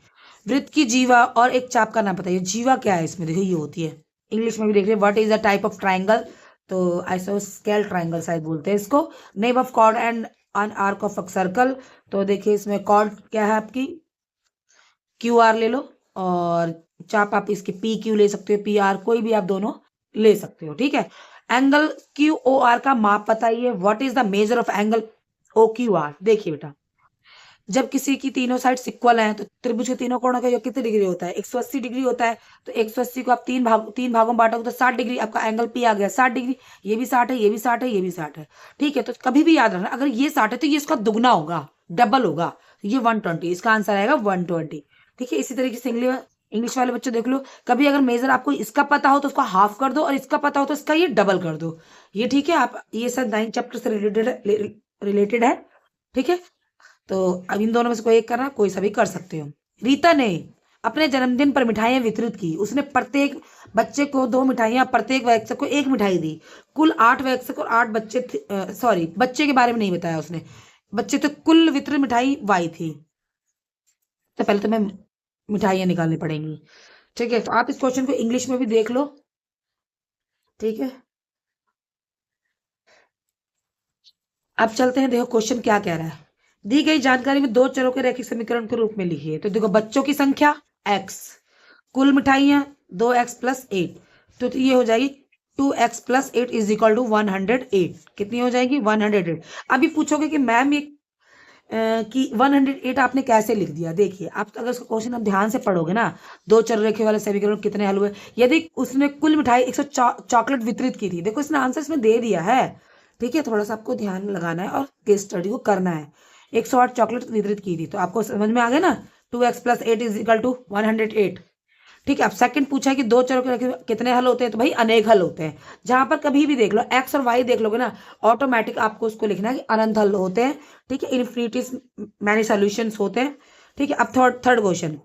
Speaker 1: वृत्त की जीवा और एक चाप का नाम बताइए। जीवा क्या है इसमें, देखो ये होती है, इंग्लिश में भी देख रहे हैं, what is the type of triangle, तो आइसोस्केल ट्राइंगल शायद बोलते हैं इसको। Name of chord and an arc of circle, तो देखिए इसमें कॉर्ड क्या है आपकी QR ले लो, और चाप आप इसकी PQ ले सकते हो, PR, कोई भी आप दोनों ले सकते हो। ठीक है, एंगल QOR का माप बताइए। What is the measure of angle OQR। देखिए बेटा, जब किसी की तीनों साइड इक्वल हैं, तो त्रिभुज के तीनों कोणों का योग कितने डिग्री होता है, 180 डिग्री होता है। तो 180 को आप तीन भागों में बांटोगे तो 60 डिग्री, आपका एंगल P आ गया 60 डिग्री। ये भी 60 है, ये भी 60 है, ये भी 60 है। ठीक है, तो कभी भी याद रखना, अगर ये 60 है तो ये इसका दुगना होगा, डबल होगा, ये 120, इसका आंसर आएगा 120। ठीक है, इसी तरीके से इंग्लिश वाले बच्चों देख लो, कभी अगर मेजर आपको इसका पता हो तो उसका हाफ कर दो, और इसका पता हो तो इसका ये डबल कर दो। ये ठीक है, आप ये सब 9 चैप्टर से रिलेटेड है। ठीक है, तो अब इन दोनों में से कोई एक करना, कोई सा भी कर सकते हो। रीता ने अपने जन्मदिन पर मिठाइयां वितरित की। उसने प्रत्येक बच्चे को 2 मिठाइयां, प्रत्येक वयस्क को 1 मिठाई दी। कुल 8 वयस्क और 8 बच्चे थे। सॉरी, बच्चे के बारे में नहीं बताया उसने, बच्चे तो कुल वितरित मिठाई y थी। तो पहले तो मैं मिठाइयां निकालनी पड़ेंगी। ठीक है, तो आप इस क्वेश्चन को इंग्लिश में भी देख लो। ठीक है, अब चलते हैं, देखो क्वेश्चन क्या कह रहा है। दी गई जानकारी में 2 चरों के रैखिक समीकरण के रूप में लिखिए। तो देखो, बच्चों की संख्या x, कुल मिठाइयां 2x प्लस 8, तो ये हो जाएगी 2x plus 8 is equal to 108। कितनी हो जाएगी? 108। अभी पूछोगे कि मैम ये कि 108 आपने कैसे लिख दिया। देखिए, आप अगर उसका क्वेश्चन आप ध्यान से पढ़ोगे ना, 2 चर रेखे वाले समीकरण कितने हल हुए। यदि उसने कुल मिठाई 100 चॉकलेट वितरित की थी, देखो इसने आंसर इसमें दे दिया है। ठीक है, थोड़ा सा आपको ध्यान लगाना है और केस स्टडी को करना है। 108 चॉकलेट वितरित की थी, तो आपको समझ में आ गया ना, 2x plus 8 is equal to 108। ठीक है, अब सेकंड पूछा है कि 2 चरों के कितने हल होते हैं, तो भाई अनेक हल होते हैं। जहां पर कभी भी देख लो x और y देख लोगे ना, ऑटोमेटिक आपको उसको लिखना है कि अनंत हल होते हैं। ठीक है, इनफिनिटीज मैनी सॉल्यूशंस होते हैं। ठीक है, अब थर्ड क्वेश्चन,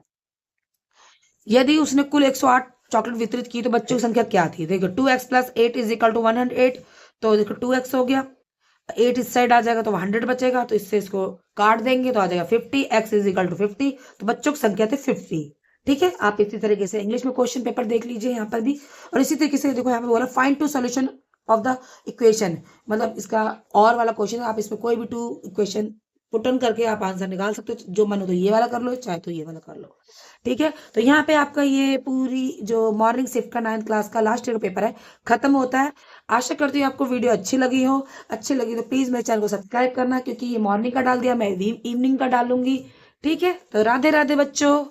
Speaker 1: यदि उसने कुल 108 चॉकलेट वितरित की तो बच्चों की संख्या क्या थी। देखो 2x plus 8 is equal to 108, तो देखो 2x हो गया, 8 इस साइड आ जाएगा तो 100 बचेगा, तो इससे इसको काट देंगे तो आ जाएगा 50, x इज इक्वल टू 50, तो बच्चों की संख्या थे 50। ठीक है, आप इसी तरीके से इंग्लिश में क्वेश्चन पेपर देख लीजिए यहाँ पर भी। और इसी तरीके से देखो यहाँ पे बोला find 2 solution of the equation, मतलब इसका और वाला क्वेश्चन है। आप इसमें कोई भी 2 इक्वेशन पुट ऑन करके आप आंसर निकाल सकते हो। जो मन हो तो ये वाला कर लो, चाहे तो ये वाला कर लो। ठीक है, तो यहाँ पे आपका ये पूरी जो मॉर्निंग शिफ्ट का 9th क्लास का लास्ट ईयर पेपर है खत्म होता है। आशा करती हूँ आपको वीडियो अच्छी लगी हो। अच्छी लगी तो प्लीज मेरे चैनल को सब्सक्राइब करना, क्योंकि ये मॉर्निंग का डाल दिया, मैं इवनिंग का डालूंगी। ठीक है, तो राधे राधे बच्चों।